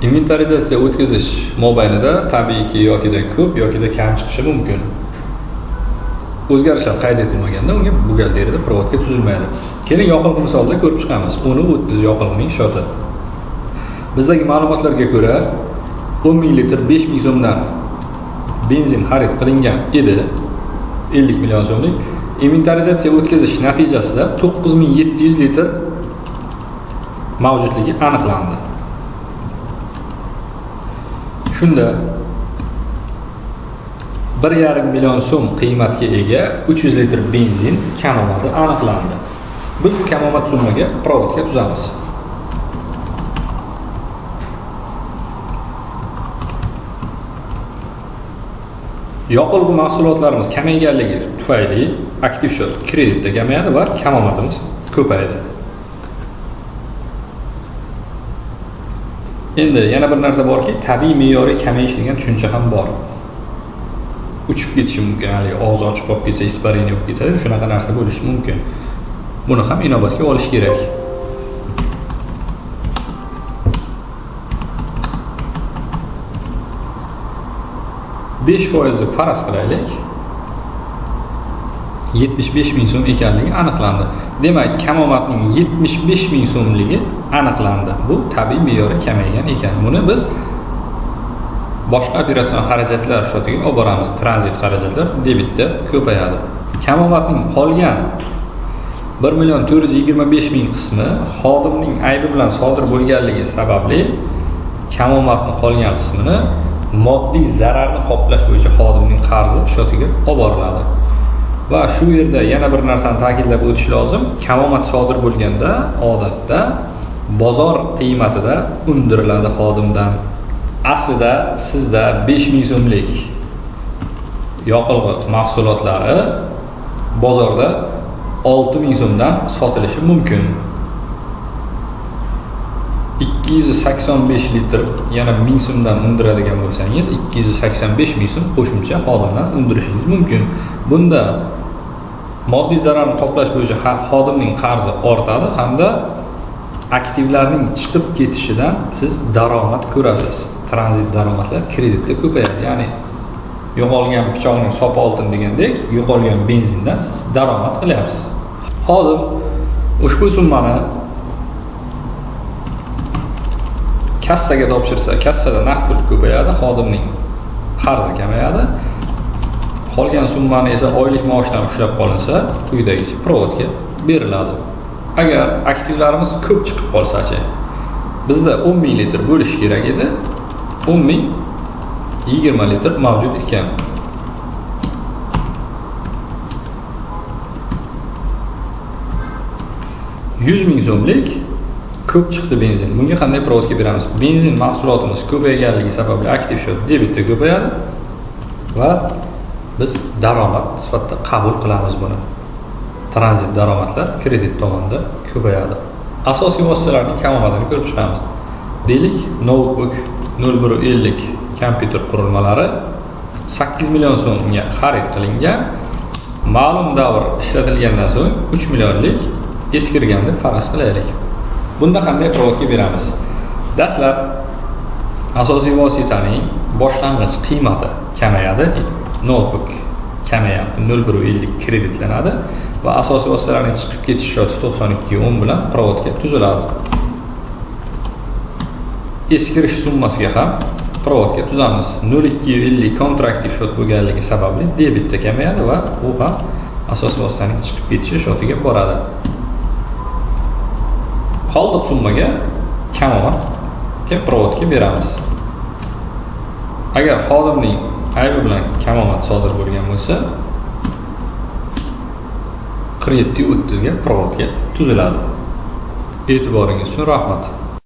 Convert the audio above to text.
Inventarizatsiya o'tkazish mobaynida tabiiyki yokida ko'p yokida kam chiqishi mumkin. O'zgarishlar qayd etilmaganda unga buxgalteriyada provodga tuzilmaydi. Keling yoqilg'i misolida ko'rib chiqamiz. 10-30 yoqilg'ining shoti. Bizdagi ma'lumotlarga ko'ra 10 ming litr 5 ming so'mdan benzin xarid qilingan edi. 50 million so'mlik. Inventarizatsiya o'tkazish natijasida 9700 litr mavjudligi aniqlandi. Shunda 1,5 million so'm qiymatga ega 300 litr benzin kamomadi aniqlandi. Biz bu kamomad summaga provodga tuzamiz. Yoqilg'i mahsulotlarimiz kamayganligi tufayli aktiv shot kreditda kamayadi va kamomadimiz ko'paydi. Endi yana bir narsa borki, tabiiy me'yoriy kamayish degan tushuncha ham bor. Uchib ketishi mumkin, hali og'zi ochiq qolib ketsa, ispariniya bo'lib ketadi, shunaqa narsa bo'lishi mumkin. Buni ham inobatga olish kerak. %5 faraz qilaylik. 75 ming so'm ekanligi aniqlandi. Demak, kamomadning 75 ming so'mligi aniqlandi. Bu tabiiy me'yori kamaygan ekan. Buni biz boshqa operatsion xarajatlar shotiga olib boramiz. Tranzit xarajatlar debitda ko'payadi. Kamomadning qolgan 1,425 ming qismi xodimning aybi bilan sodir bo'lganligi sababli kamomadning qolgan qismini moddiy zararni qoplash bo'yicha xodimning qarzi shotiga olib boriladi. Va shu yerda yana bir narsani ta'kidlab o'tish lozim. Kamomad sodir bo'lganda odatda bozor qiymatida undiriladi xodimdan. Aslida sizda 5 ming so'mlik yoqilg'i mahsulotlari bozorda 6 ming so'mdan sotilishi mumkin. 285 litr yana 1000 so'mdan undiradigan bo'lsangiz 285 ming so'm qo'shimcha xodimdan undirishingiz mumkin. Bunda moddiy zararni qoplash bo'yicha xodimning qarzi ortadi hamda aktivlarning chiqib ketishidan siz daromad ko'rasiz. Tranzit daromadlar kreditda ko'payadi. Ya'ni yo'qolgan pichoqning sopi oltin degandek, yo'qolgan benzindan siz daromad qilyapsiz. Xodim ushbu summani kassaga topshirsa, kassada naqd pul ko'payadi, xodimning qarzi kamayadi. Qolgan summani esa oylik maoshdan ushlab qolinsa, quyidagicha provodga beriladi. Agar aktivlarimiz ko'p chiqib qolsa-chi, bizda 10 ming litr bo'lishi kerak edi. 10 ming 20 litr mavjud ekan. $100 ming so'mlik ko'p chiqdi benzin. Bunga qanday provodga beramiz? Benzin mahsulotimiz ko'payganligi sababli aktiv shot debitda ko'payadi va biz daromad sifatida qabul qilamiz buni. Tranzit daromadlar kredit tomonda ko'payadi. Asosiy vositalarning kamomadini ko'rib chiqamiz. Deylik, notebook 0150 kompyuter qurilmalari 8 million so'mga xarid qilingan. Ma'lum davr ishlatilgandan so'ng 3 millionlik eskirgan deb faraz qilaylik. Bunda qanday provodga beramiz? Dastlab asosiy vositaning boshlang'ich qiymati kamayadi. Notebook kamayadi. 0150 kreditlanadi va asosiy vositalarning chiqib ketish shoti 92.10 bilan provodga tuziladi. Eskirish summasiga ham provodga tuzamiz. 0250 kontraktiv shot bo'lganligi sababli debitda kamayadi va u ham asosiy vositaning chiqib ketishi shotiga boradi. Qoldiq summaga kamomadga provodga beramiz. Agar xodimning aybi bilan kamomad sodir bo'lgan bo'lsa, 47.30 ga provodga tuziladi. E'tiboringiz uchun rahmat.